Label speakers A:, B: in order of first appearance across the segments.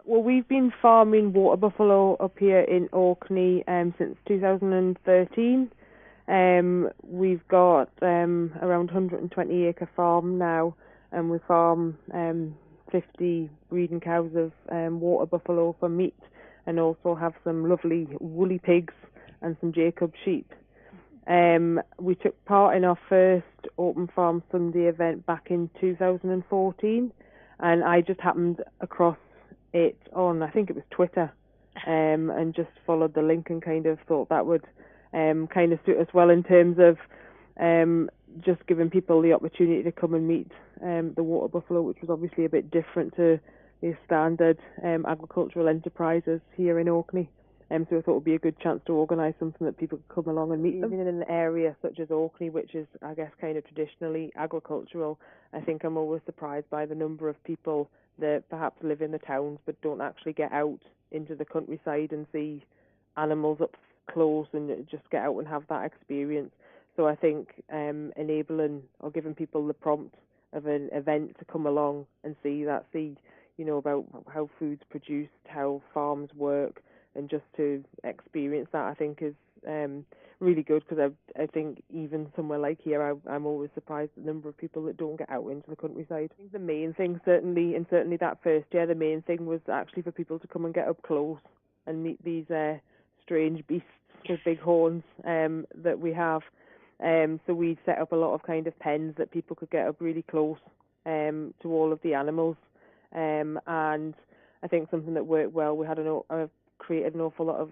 A: Well, we've been farming water buffalo up here in Orkney since 2013. We've got around 120 acre farm now, and we farm 50 breeding cows of water buffalo for meat, and also have some lovely woolly pigs and some Jacob sheep. We took part in our first Open Farm Sunday event back in 2014, and I just happened across it on, I think it was Twitter, and just followed the link and kind of thought that would kind of suit us well in terms of just giving people the opportunity to come and meet the water buffalo, which was obviously a bit different to the standard agricultural enterprises here in Orkney. So I thought it would be a good chance to organise something that people could come along and meet them. Even in an area such as Orkney, which is, I guess, kind of traditionally agricultural, I think I'm always surprised by the number of people that perhaps live in the towns but don't actually get out into the countryside and see animals up close and just get out and have that experience. So I think enabling or giving people the prompt of an event to come along and see about how food's produced, how farms work, and just to experience that, I think is really good, because I think even somewhere like here, I'm always surprised at the number of people that don't get out into the countryside. I think the main thing, certainly that first year, the main thing was actually for people to come and get up close and meet these strange beasts with big horns that we have. So we set up a lot of kind of pens that people could get up really close to all of the animals. And I think something that worked well, we had created an awful lot of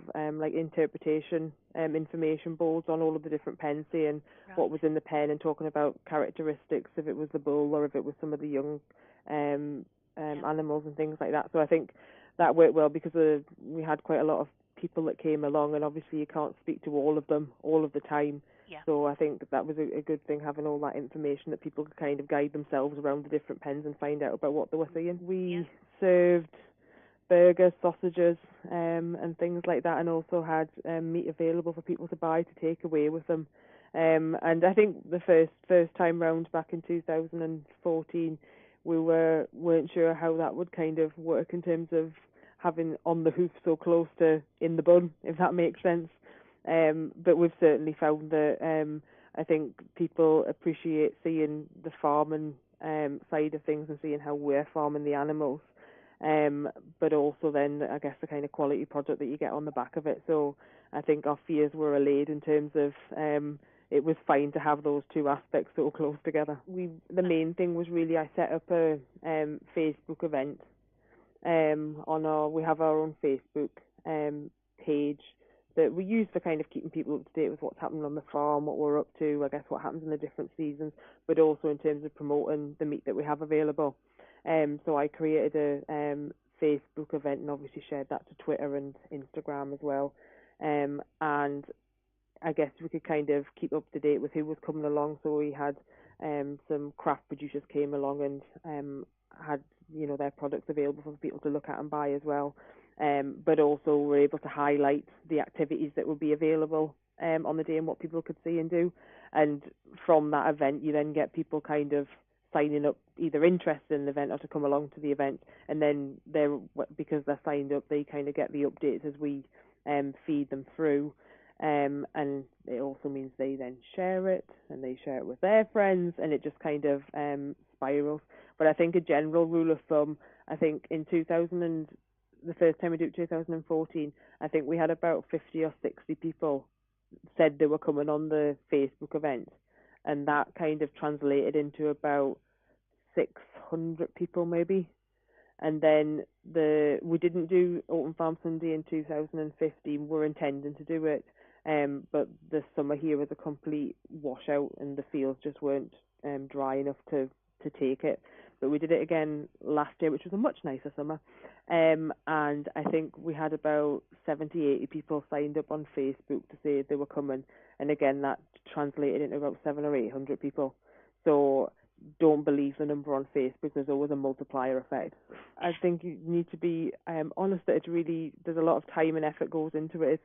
A: interpretation information boards on all of the different pens, saying what was in the pen and talking about characteristics, if it was the bull or if it was some of the young animals and things like that. So I think that worked well, because we had quite a lot of people that came along, and obviously you can't speak to all of them all of the time.
B: Yeah.
A: So I think that was a good thing, having all that information that people could kind of guide themselves around the different pens and find out about what they were seeing. We served burgers, sausages, and things like that, and also had meat available for people to buy to take away with them. And I think the first time round back in 2014, we weren't sure how that would kind of work in terms of having on the hoof so close to in the bun, if that makes sense. But we've certainly found that I think people appreciate seeing the farming side of things and seeing how we're farming the animals. But also then, I guess, the kind of quality product that you get on the back of it. So I think our fears were allayed in terms of it was fine to have those two aspects so close together. The main thing was really, I set up a Facebook event we have our own Facebook page that we use for kind of keeping people up to date with what's happening on the farm, what we're up to, I guess what happens in the different seasons, but also in terms of promoting the meat that we have available. So I created a Facebook event and obviously shared that to Twitter and Instagram as well. And I guess we could kind of keep up to date with who was coming along. So we had some craft producers came along and had their products available for people to look at and buy as well. But also we're able to highlight the activities that would be available on the day and what people could see and do. And from that event, you then get people kind of signing up, either interested in the event or to come along to the event. And then because they're signed up, they kind of get the updates as we feed them through. And it also means they then share it, and they share it with their friends, and it just kind of spirals. But I think a general rule of thumb, I think in the first time we did 2014, I think we had about 50 or 60 people said they were coming on the Facebook event, and that kind of translated into about 600 people maybe. And then we didn't do Open Farm Sunday in 2015. We're intending to do it, but the summer here was a complete washout, and the fields just weren't dry enough to take it. But we did it again last year, which was a much nicer summer. And I think we had about 70, 80 people signed up on Facebook to say they were coming. And again, that translated into about 700 or 800 people. So don't believe the number on Facebook. There's always a multiplier effect. I think you need to be honest that there's a lot of time and effort goes into it.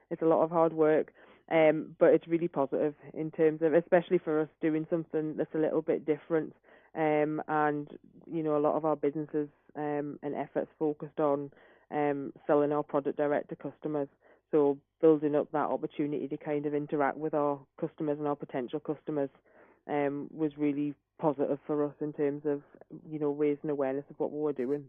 A: It's a lot of hard work. But it's really positive in terms of, especially for us doing something that's a little bit different. And a lot of our businesses and efforts focused on selling our product direct to customers. So building up that opportunity to kind of interact with our customers and our potential customers was really positive for us in terms of raising awareness of what we were doing.